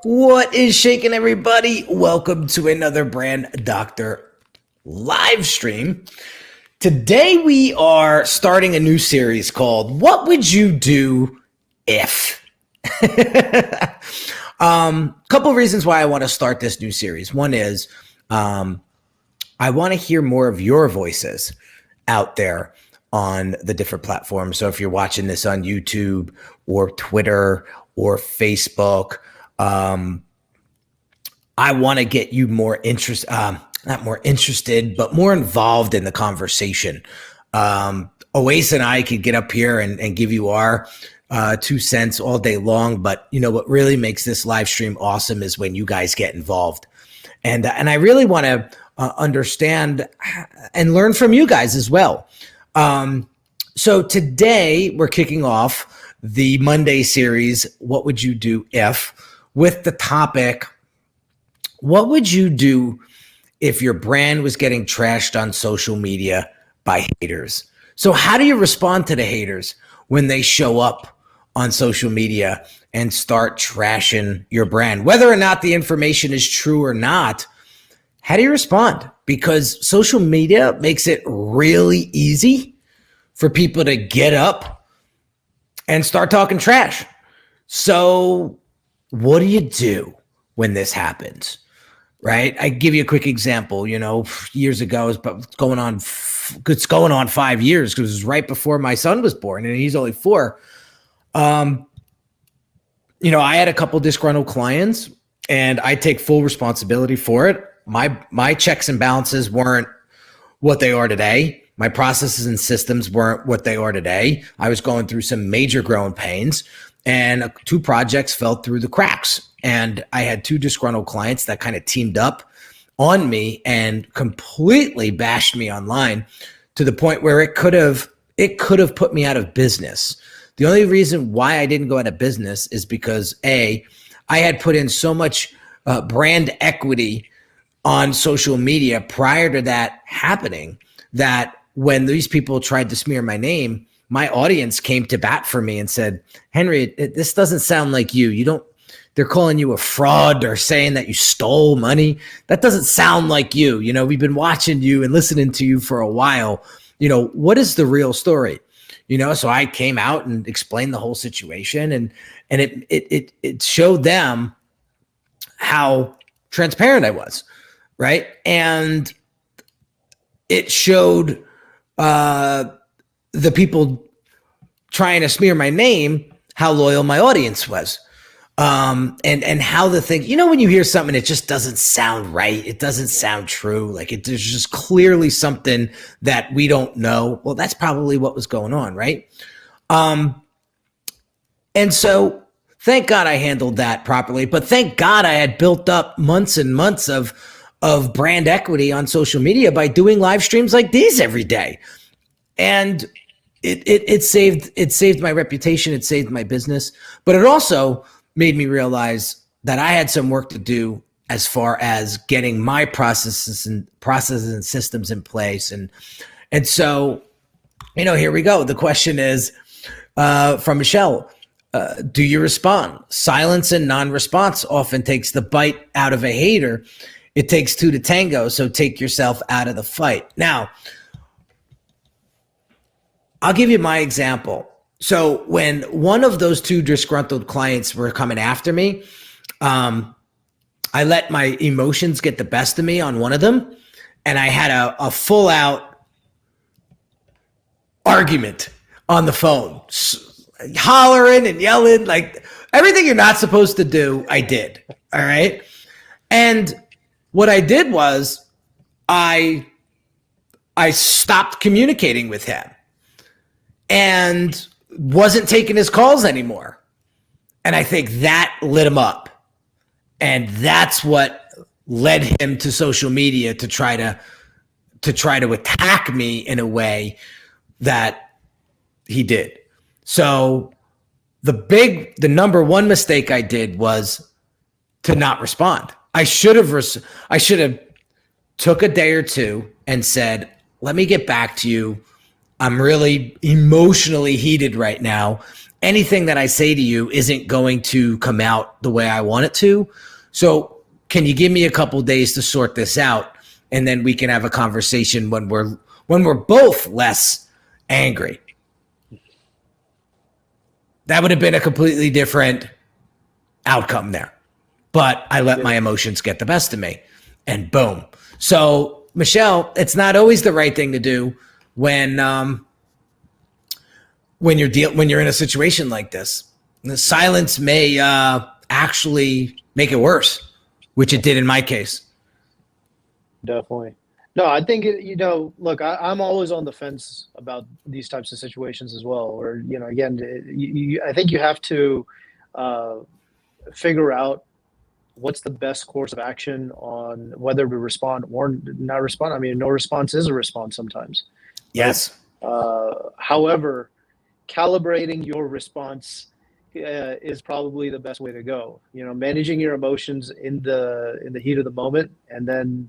What is shaking, everybody? Welcome to another Brand Doctor live stream. Today we are starting a new series called What Would You Do If? Couple of reasons why I want to start this new series. One is I want to hear more of your voices out there on the different platforms. So if you're watching this on YouTube or Twitter or Facebook, I want to get you more not more interested, but more involved in the conversation. Oase and I could get up here and give you our 2 cents all day long. But you know what really makes this live stream awesome is when you guys get involved. And I really want to understand and learn from you guys as well. So today we're kicking off the Monday series, What Would You Do If? With the topic, what would you do if your brand was getting trashed on social media by haters? So how do you respond to the haters when they show up on social media and start trashing your brand? Whether or not the information is true or not, how do you respond? Because social media makes it really easy for people to get up and start talking trash. So what do you do when this happens, right? I give you a quick example. You know, years ago, it's going on 5 years because it was right before my son was born, and he's only 4. You know, I had a couple disgruntled clients, and I take full responsibility for it. My checks and balances weren't what they are today. My processes and systems weren't what they are today. I was going through some major growing pains, and 2 projects fell through the cracks. And I had 2 disgruntled clients that kind of teamed up on me and completely bashed me online to the point where it could have put me out of business. The only reason why I didn't go out of business is because I had put in so much brand equity on social media prior to that happening that when these people tried to smear my name, my audience came to bat for me and said, Henry, this doesn't sound like you. They're calling you a fraud or saying that you stole money. That doesn't sound like you. You know, we've been watching you and listening to you for a while. You know, what is the real story? You know, so I came out and explained the whole situation, and it showed them how transparent I was, right? And it showed the people trying to smear my name how loyal my audience was. And how the thing, you know, when you hear something, it just doesn't sound right. It doesn't sound true. Like there's just clearly something that we don't know. Well, that's probably what was going on. Right. And so thank God I handled that properly, but thank God I had built up months and months of brand equity on social media by doing live streams like these every day. And it saved my reputation. It saved my business, but it also made me realize that I had some work to do as far as getting my processes and systems in place. And so, you know, here we go. The question is from Michelle, do you respond? Silence and non-response often takes the bite out of a hater. It takes 2 to tango, so take yourself out of the fight. Now, I'll give you my example. So when one of those 2 disgruntled clients were coming after me, I let my emotions get the best of me on one of them, and I had a full out argument on the phone, hollering and yelling, like everything you're not supposed to do, I did. All right. And what I did was I stopped communicating with him and wasn't taking his calls anymore. And I think that lit him up. And that's what led him to social media to try to attack me in a way that he did. So the number one mistake I did was to not respond. I should have took a day or 2 and said, let me get back to you. I'm really emotionally heated right now, anything that I say to you isn't going to come out the way I want it to. So can you give me a couple days to sort this out? And then we can have a conversation when we're both less angry. That would have been a completely different outcome there. But I let my emotions get the best of me, and boom. So Michelle, it's not always the right thing to do when you're in a situation like this. The silence may actually make it worse, which it did in my case. Definitely. No, I think, look, I'm always on the fence about these types of situations as well. Or, again, I think you have to figure out what's the best course of action on whether to respond or not respond. I mean, no response is a response sometimes. Yes. However, calibrating your response is probably the best way to go. Managing your emotions in the heat of the moment, and then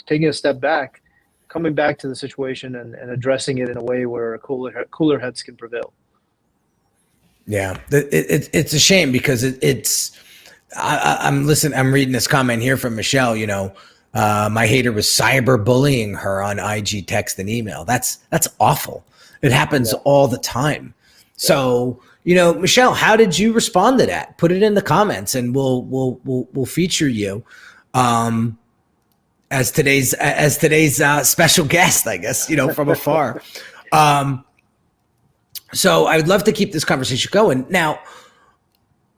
taking a step back, coming back to the situation and addressing it in a way where cooler heads can prevail. Yeah, it's a shame because I'm reading this comment here from Michelle. My hater was cyberbullying her on IG, text, and email. That's awful. It happens all the time. So, Michelle, how did you respond to that? Put it in the comments, and we'll feature you as today's special guest, I guess, from afar. So I would love to keep this conversation going. Now,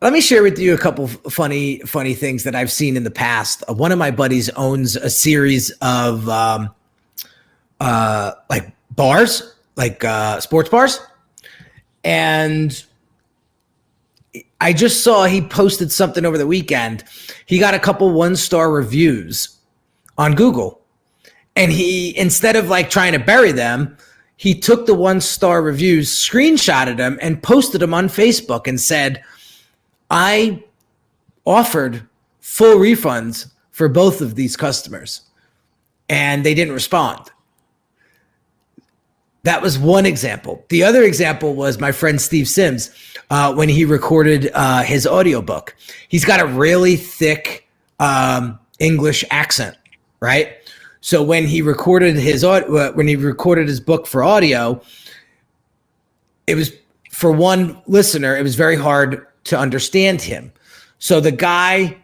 let me share with you a couple funny things that I've seen in the past. One of my buddies owns a series of like bars, like sports bars. And I just saw he posted something over the weekend. He got a couple 1-star reviews on Google. And he, instead of like trying to bury them, he took the 1-star reviews, screenshotted them, and posted them on Facebook and said, I offered full refunds for both of these customers, and they didn't respond. That was one example. The other example was my friend Steve Sims, when he recorded his audiobook. He's got a really thick English accent, right? So when he recorded his book for audio, it was, for one listener, it was very hard to understand him. So the guy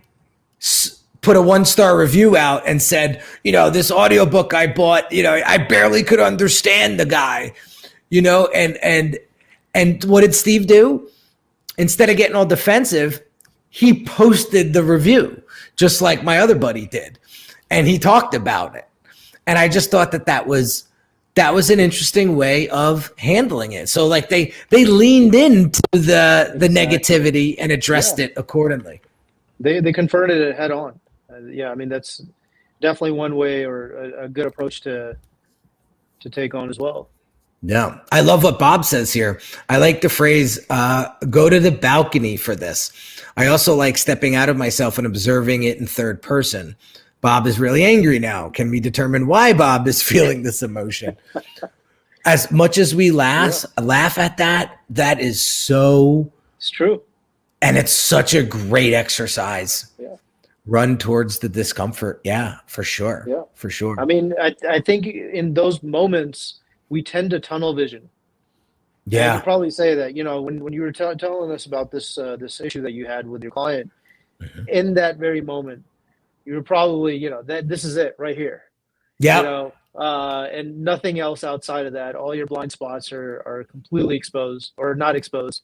put a 1-star review out and said, this audiobook I bought, I barely could understand the guy, and what did Steve do? Instead of getting all defensive, he posted the review just like my other buddy did. And he talked about it. And I just thought that was an interesting way of handling it. So like they leaned into the negativity and addressed it accordingly. They confronted it head on. I mean, that's definitely one way, or a good approach to take on as well. Yeah. I love what Bob says here. I like the phrase, go to the balcony for this. I also like stepping out of myself and observing it in third person. Bob is really angry now. Can we determine why Bob is feeling this emotion? As much as we laugh at that, that is so... It's true. And it's such a great exercise. Yeah. Run towards the discomfort. Yeah, for sure. Yeah, for sure. I mean, I think in those moments, we tend to tunnel vision. Yeah. I could probably say that, when you were telling us about this issue that you had with your client, in that very moment, you were probably, that this is it right here. Yeah. And nothing else outside of that. All your blind spots are completely exposed or not exposed.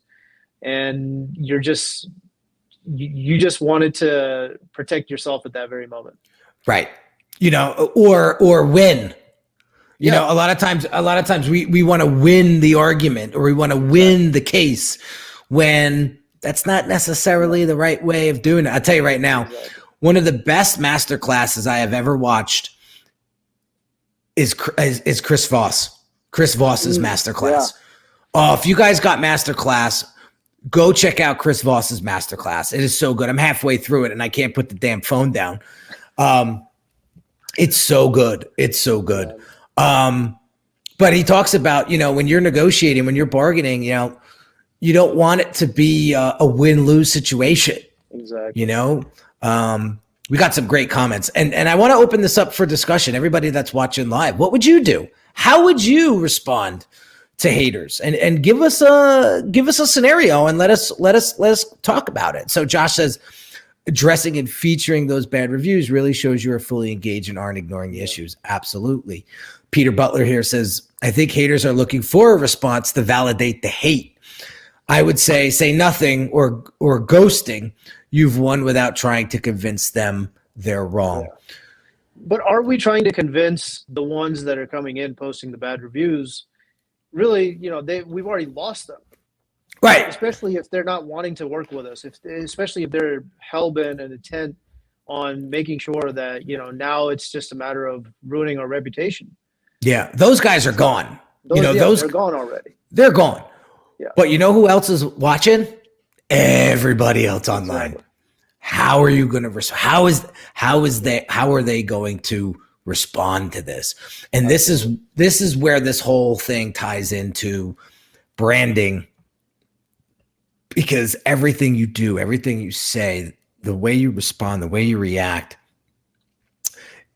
And you just wanted to protect yourself at that very moment. Right. Or win. A lot of times we want to win the argument, or we want to win the case, when that's not necessarily the right way of doing it. I'll tell you right now, one of the best master classes I have ever watched is Chris Voss. Chris Voss's master class. Yeah. If you guys got master class, go check out Chris Voss's master class. It is so good. I'm halfway through it and I can't put the damn phone down. It's so good. It's so good. But he talks about, when you're negotiating, when you're bargaining, you don't want it to be a win-lose situation. Exactly. You know, we got some great comments, and I want to open this up for discussion. Everybody that's watching live, what would you do? How would you respond to haters? And give us a scenario and let us talk about it. So Josh says, addressing and featuring those bad reviews really shows you are fully engaged and aren't ignoring the issues. Absolutely. Peter Butler here says, I think haters are looking for a response to validate the hate. I would say nothing or ghosting. You've won without trying to convince them they're wrong. Yeah. But are we trying to convince the ones that are coming in posting the bad reviews? Really, we've already lost them. Right. Especially if they're not wanting to work with us, especially if they're hell-bent and intent on making sure that, now it's just a matter of ruining our reputation. Yeah, those guys are gone. They're gone already. They're gone. Yeah. But you know who else is watching? Everybody else online. Exactly. How are you going to how are they going to respond to this? And this is where this whole thing ties into branding, because everything you do, everything you say, the way you respond, the way you react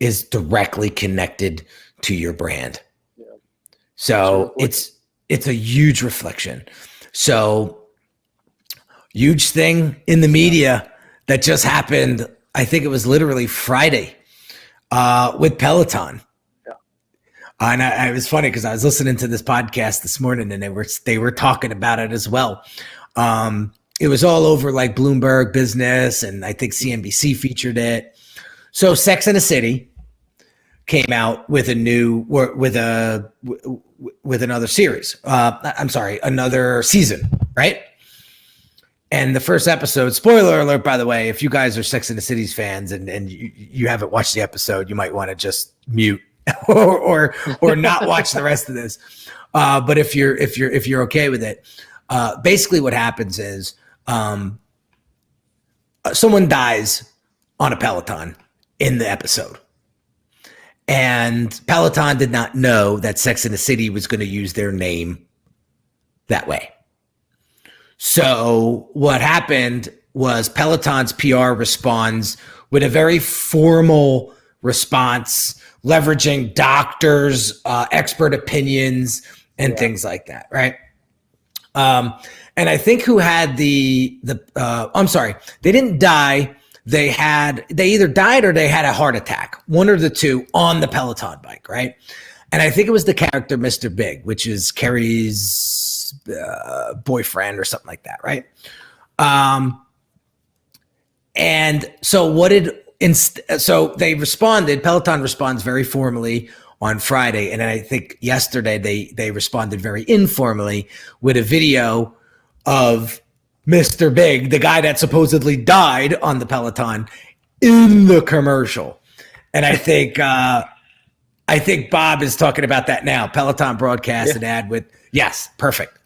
is directly connected to your brand. Yeah. So it's a huge reflection. So huge thing in the media that just happened. I think it was literally Friday with Peloton. Yeah. And it was funny because I was listening to this podcast this morning and they were talking about it as well. It was all over like Bloomberg Business, and I think CNBC featured it. So Sex and the City came out with another series. Another season, right? And the first episode, spoiler alert, by the way, if you guys are Sex and the City's fans and you haven't watched the episode, you might want to just mute or not watch the rest of this. But if you're okay with it, basically what happens is someone dies on a Peloton in the episode. And Peloton did not know that Sex and the City was going to use their name that way. So what happened was Peloton's PR responds with a very formal response, leveraging doctors, expert opinions, and things like that, right? And I think who had they didn't die. They either died or they had a heart attack, one or the two, on the Peloton bike, right? And I think it was the character Mr. Big, which is Carrie's boyfriend or something like that, right? And so so they responded. Peloton responds very formally on Friday, and then I think yesterday they responded very informally with a video of Mr. Big, the guy that supposedly died on the Peloton, in the commercial. And I think Bob is talking about that now. Peloton broadcast an ad with, yes, perfect.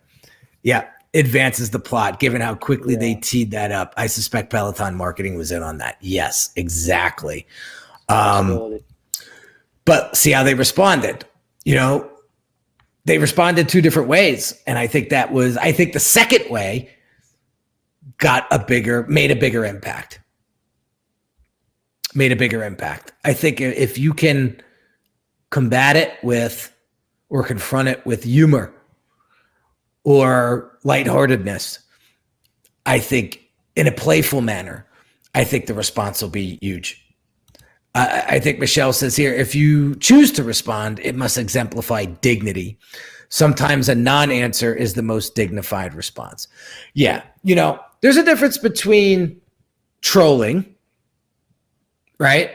Yeah, advances the plot, given how quickly they teed that up. I suspect Peloton marketing was in on that. Yes, exactly. But see how they responded. They responded two different ways. And I think the second way made a bigger impact. I think if you can combat it with, or confront it with humor or lightheartedness, I think in a playful manner, I think the response will be huge. I think Michelle says here, if you choose to respond, it must exemplify dignity. Sometimes a non-answer is the most dignified response. Yeah. There's a difference between trolling, right?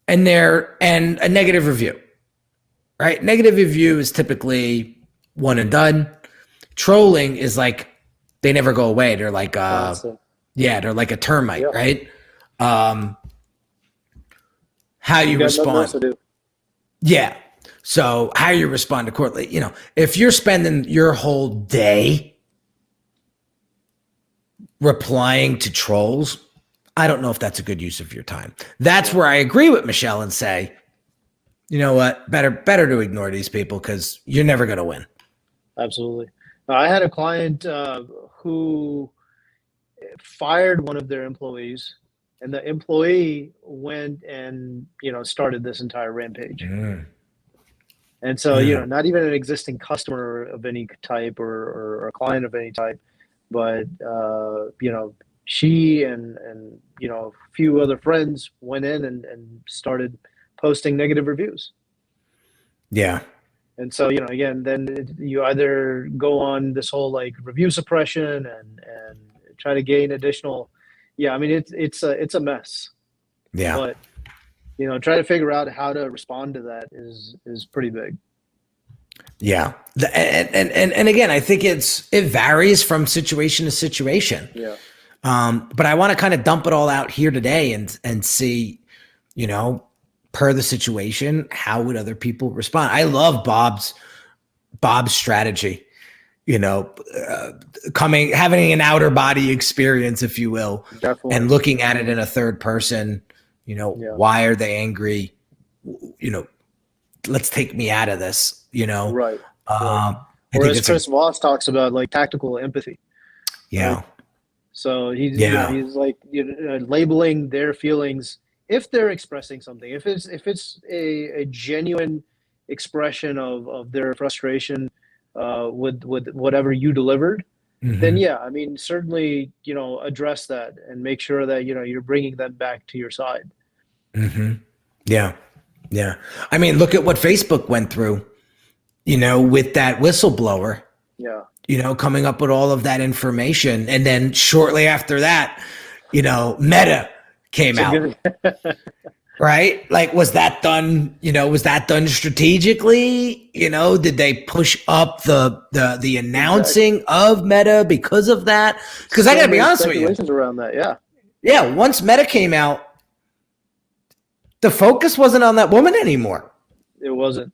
And a negative review, right? Negative review is typically one and done. Trolling is like, they never go away. They're like, they're like a termite, right? How you respond. Yeah. So how you respond accordingly, if you're spending your whole day replying to trolls, I don't know if that's a good use of your time. That's where I agree with Michelle and say, you know what, better to ignore these people because you're never going to win. Absolutely. I had a client who fired one of their employees, and the employee went and started this entire rampage. Mm. And so Mm. not even an existing customer of any type or a client of any type, but she and a few other friends went in and started posting negative reviews. Yeah. And so, again, then you either go on this whole like review suppression and try to gain additional. Yeah, I mean it's a mess. Yeah. But try to figure out how to respond to that is pretty big. Yeah. And again, I think it varies from situation to situation. Yeah. But I want to kind of dump it all out here today and see, per the situation, how would other people respond? I love Bob's strategy, having an outer body experience, if you will. Definitely. And looking at it in a third person, why are they angry? Let's take me out of this, Right. Right. Or as Chris Voss talks about, like tactical empathy. Yeah. Right? So he's like labeling their feelings if they're expressing something. If it's a genuine expression of their frustration with whatever you delivered, Mm-hmm. then yeah, I mean certainly address that and make sure that you're bringing them back to your side. Mm-hmm. Yeah. Yeah. I mean, look at what Facebook went through, with that whistleblower. Yeah. Coming up with all of that information. And then shortly after that, Meta came out. Right? Like, was that done strategically? Did they push up the announcing of Meta because of that? Because I gotta be honest with you. Around that, yeah. Yeah, once Meta came out, the focus wasn't on that woman anymore. It wasn't.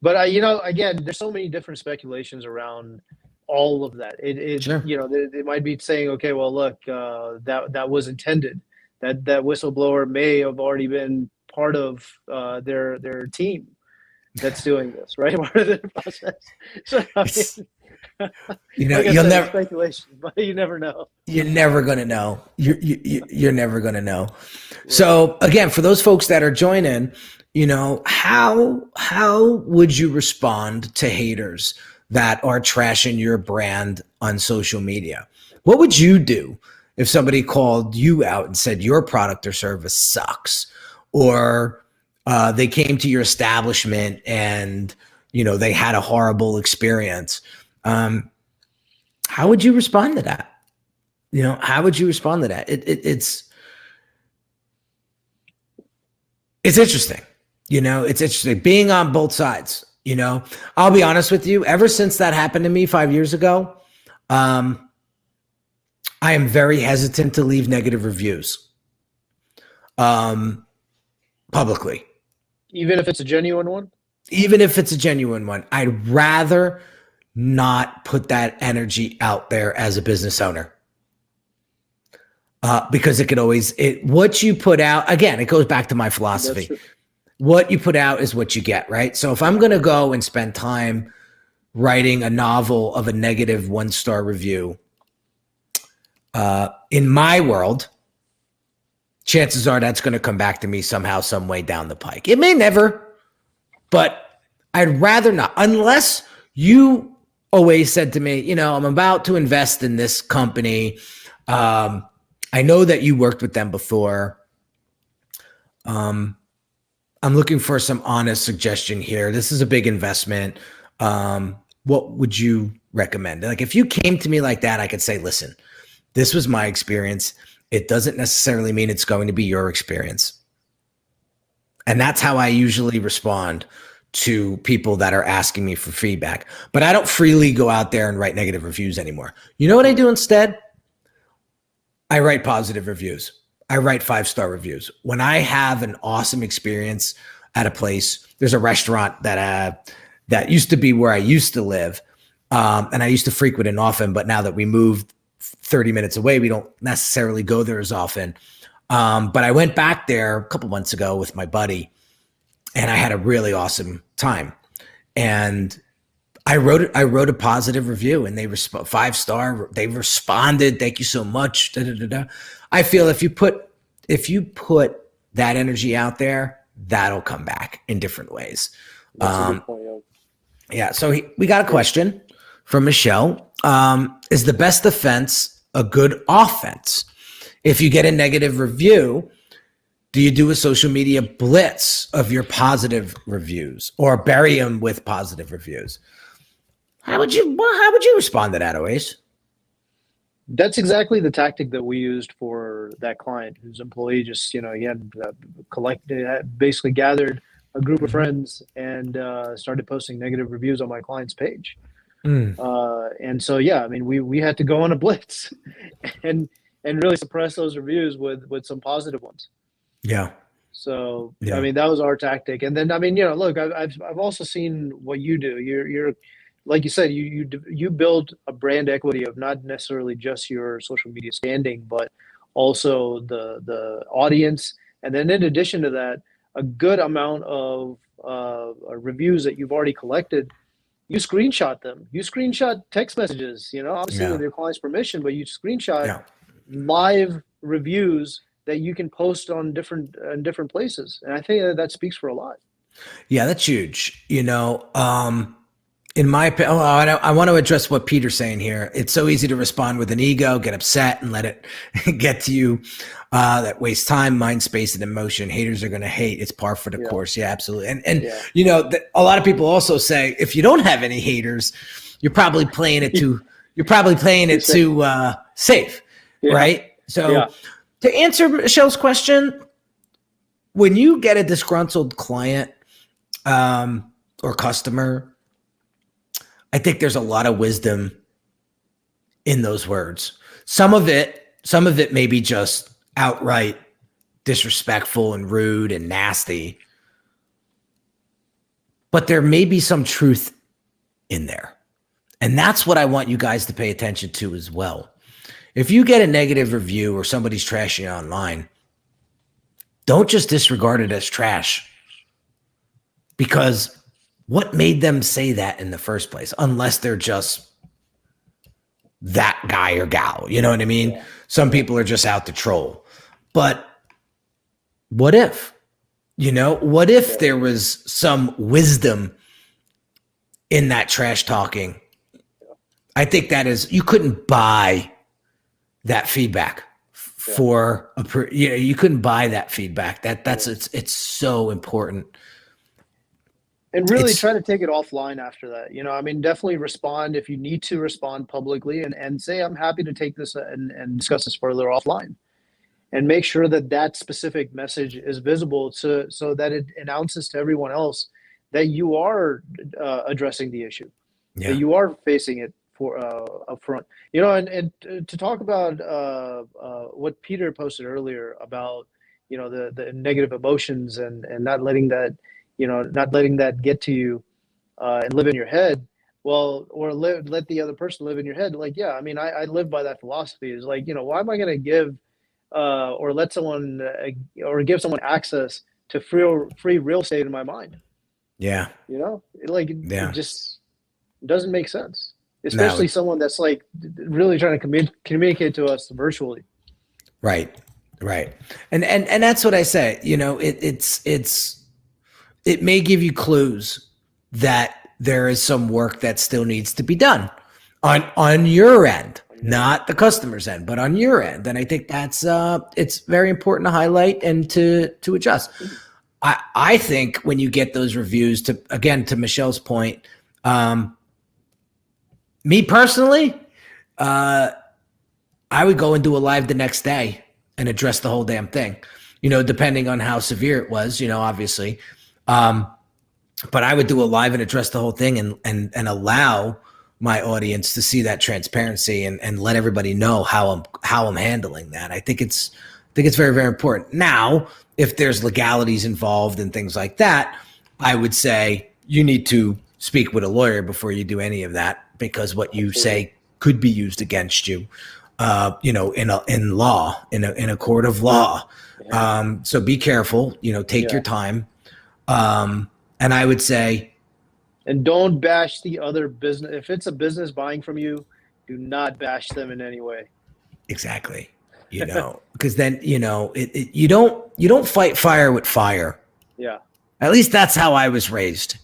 But again, there's so many different speculations around all of that. Sure. They might be saying, okay, well, look, that was intended. That whistleblower may have already been part of their team that's doing this, right? Part of the process. So, you'll never speculation, but you never know. You're never gonna know. You're never gonna know. Right. So again, for those folks that are joining, how would you respond to haters that are trashing your brand on social media? What would you do if somebody called you out and said your product or service sucks, or they came to your establishment and they had a horrible experience? How would you respond to that? How would you respond to that? It's interesting. It's interesting being on both sides. I'll be honest with you. Ever since that happened to me 5 years ago, I am very hesitant to leave negative reviews publicly. Even if it's a genuine one? Even if it's a genuine one. I'd rather not put that energy out there as a business owner. Because it could always, what you put out, again, it goes back to my philosophy. What you put out is what you get, right? So if I'm going to go and spend time writing a novel of a negative 1-star review, in my world, chances are that's going to come back to me somehow, some way down the pike. It may never, but I'd rather not, unless you always said to me, I'm about to invest in this company. I know that you worked with them before. I'm looking for some honest suggestion here. This is a big investment. What would you recommend? Like, if you came to me like that, I could say, listen, this was my experience. It doesn't necessarily mean it's going to be your experience. And that's how I usually respond to people that are asking me for feedback. But I don't freely go out there and write negative reviews anymore. You know what I do instead? I write positive reviews. I write 5-star reviews. When I have an awesome experience at a place, there's a restaurant that used to be where I used to live. And I used to frequent it often, but now that we moved 30 minutes away, we don't necessarily go there as often. But I went back there a couple months ago with my buddy, and I had a really awesome time. And I wrote a positive review, and they 5-star. They responded, "Thank you so much." Da, da, da, da. I feel if you put that energy out there, that'll come back in different ways. That's a good point. Yeah. So we got a question from Michelle. Is the best defense a good offense? If you get a negative review, do you do a social media blitz of your positive reviews or bury them with positive reviews? How would you respond to that, Oasis? That's exactly the tactic that we used for that client whose employee just, he had basically gathered a group of friends and started posting negative reviews on my client's page. And so, yeah, I mean, we had to go on a blitz and really suppress those reviews with some positive ones. Yeah. So, yeah. I mean, that was our tactic. And then, I mean, look, I've also seen what you do. You're like you said, you build a brand equity of not necessarily just your social media standing, but also the audience. And then in addition to that, a good amount of reviews that you've already collected, you screenshot them. You screenshot text messages, obviously with your client's permission, but you screenshot live reviews that you can post on different places. And I think that speaks for a lot. Yeah, that's huge. In my opinion, I want to address what Peter's saying here. It's so easy to respond with an ego, get upset, and let it get to you. That wastes time, mind space, and emotion. Haters are going to hate. It's par for the course. Yeah, absolutely. And a lot of people also say if you don't have any haters, you're probably playing it too. You're probably playing it too safe, right? So to answer Michelle's question, when you get a disgruntled client or customer, I think there's a lot of wisdom in those words. Some of it may be just outright disrespectful and rude and nasty, but there may be some truth in there. And that's what I want you guys to pay attention to as well. If you get a negative review or somebody's trashing you online, don't just disregard it as trash, because what made them say that in the first place? Unless they're just that guy or gal, you know what I mean? Yeah. Some people are just out to troll. But what if, what if there was some wisdom in that trash talking? I think that is, you couldn't buy that feedback for you couldn't buy that feedback. It's so important. And really try to take it offline after that. I mean, definitely respond if you need to respond publicly and say, I'm happy to take this and discuss this further offline. And make sure that specific message is visible so that it announces to everyone else that you are addressing the issue, that you are facing it for up front. And to talk about what Peter posted earlier about, the negative emotions and not letting that, not letting that get to you and live in your head. Well, or let the other person live in your head. Like, I mean, I live by that philosophy. Is like, why am I going to give or let someone or give someone access to free real estate in my mind? Yeah. It just doesn't make sense, especially someone that's like really trying to communicate to us virtually. Right. And that's what I say. It may give you clues that there is some work that still needs to be done on your end, not the customer's end, but on your end. And I think that's it's very important to highlight and to adjust. I think when you get those reviews, to Michelle's point, me personally, I would go and do a live the next day and address the whole damn thing, depending on how severe it was, obviously. But I would do a live and address the whole thing and allow my audience to see that transparency and let everybody know how I'm handling that. I think it's very, very important. Now, if there's legalities involved and things like that, I would say you need to speak with a lawyer before you do any of that, because what you say could be used against you, in a court of law. So be careful, take your time. And I would say And don't bash the other business. If it's a business buying from you, do not bash them in any way. Exactly. Because then, you don't fight fire with fire. Yeah. At least that's how I was raised.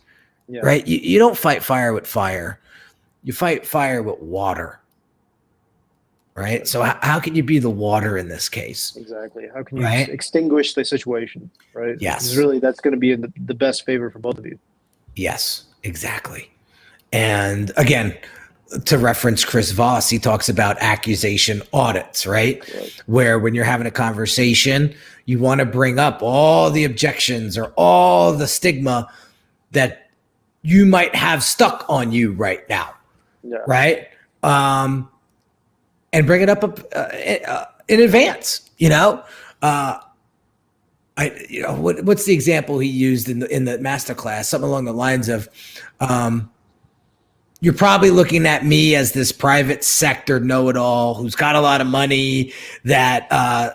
Yeah. Right? You don't fight fire with fire. You fight fire with water. Right? So how can you be the water in this case? Exactly. How can you extinguish the situation? Right? Yes. Really, that's going to be in the best favor for both of you. Yes, exactly. And again, to reference Chris Voss, he talks about accusation audits, right? Where when you're having a conversation, you want to bring up all the objections or all the stigma that you might have stuck on you right now, right? And bring it up in advance, what's the example he used in the masterclass? Something along the lines of, you're probably looking at me as this private sector know-it-all who's got a lot of money that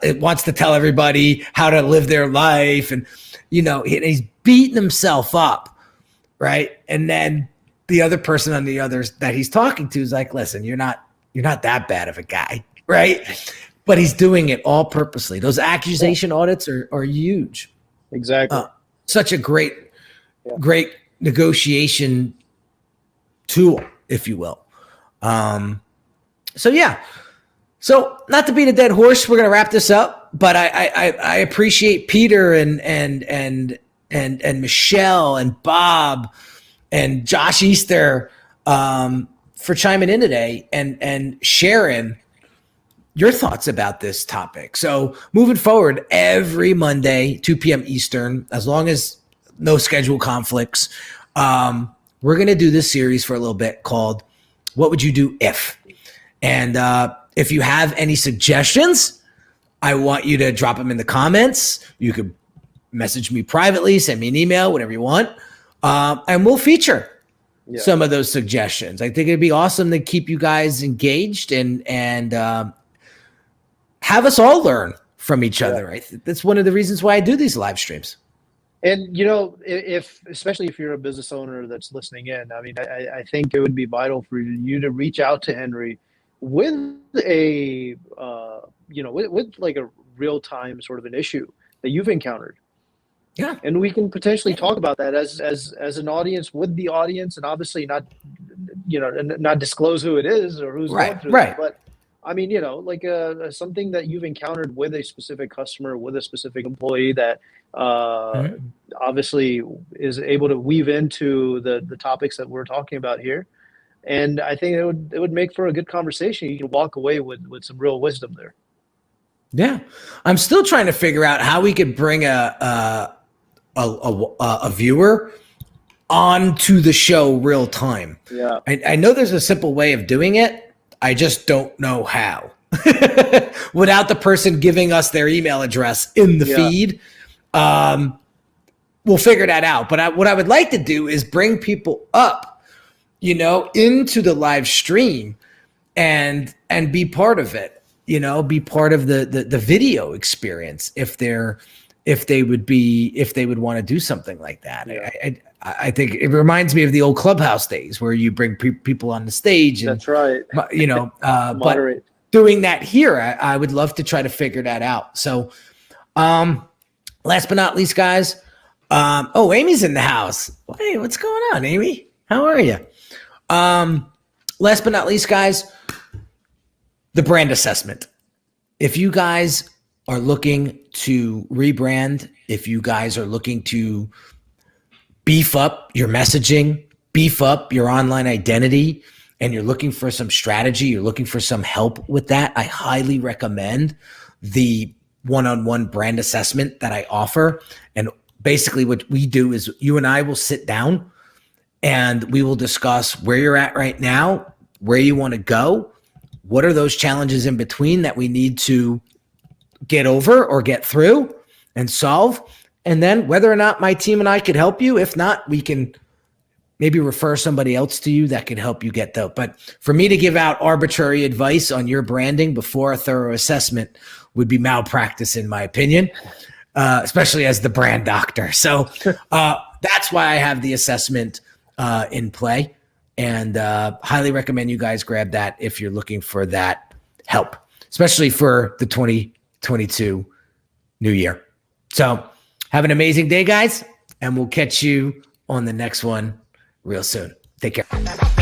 it wants to tell everybody how to live their life, and he's beating himself up, right? And then the other person on the others that he's talking to is like, listen, you're not that bad of a guy, right? But he's doing it all purposely. Those accusation audits are huge. Exactly. Such a great negotiation tool, if you will. So not to beat a dead horse, we're going to wrap this up, but I appreciate Peter and Michelle and Bob and Josh Easter for chiming in today and sharing your thoughts about this topic. So moving forward, every Monday, 2 p.m. Eastern, as long as no schedule conflicts, we're going to do this series for a little bit called What Would You Do If? And if you have any suggestions, I want you to drop them in the comments. You could message me privately, send me an email, whatever you want, and we'll feature some of those suggestions. I think it'd be awesome to keep you guys engaged and have us all learn from each other. That's one of the reasons why I do these live streams. And, especially if you're a business owner that's listening in, I mean, I think it would be vital for you to reach out to Henry with a, with like a real-time sort of an issue that you've encountered. Yeah. And we can potentially talk about that as an audience with the audience, and obviously not disclose who it is or who's going through it. But I mean, something that you've encountered with a specific customer, with a specific employee that obviously is able to weave into the topics that we're talking about here. And I think it would make for a good conversation. You can walk away with some real wisdom there. Yeah. I'm still trying to figure out how we could bring a viewer onto the show real time. Yeah. I know there's a simple way of doing it. I just don't know how. Without the person giving us their email address in the feed, we'll figure that out. But what I would like to do is bring people up, into the live stream and be part of it. Be part of the video experience if they would want to do something like that. Yeah. I think it reminds me of the old Clubhouse days where you bring people on the stage. And, that's right. But doing that here, I would love to try to figure that out. So, last but not least, guys. Amy's in the house. Hey, what's going on, Amy? How are you? Last but not least, guys, the brand assessment. If you guys are looking to rebrand, if you guys are looking to beef up your messaging, beef up your online identity, and you're looking for some strategy, you're looking for some help with that, I highly recommend the one-on-one brand assessment that I offer. And basically what we do is you and I will sit down and we will discuss where you're at right now, where you want to go, what are those challenges in between that we need to get over or get through and solve, and then whether or not my team and I could help you. If not, we can maybe refer somebody else to you that can help you get there. But for me to give out arbitrary advice on your branding before a thorough assessment would be malpractice, in my opinion, especially as the brand doctor. So that's why I have the assessment. in play. And highly recommend you guys grab that if you're looking for that help, especially for the 2022 new year. So have an amazing day, guys, and we'll catch you on the next one real soon. Take care.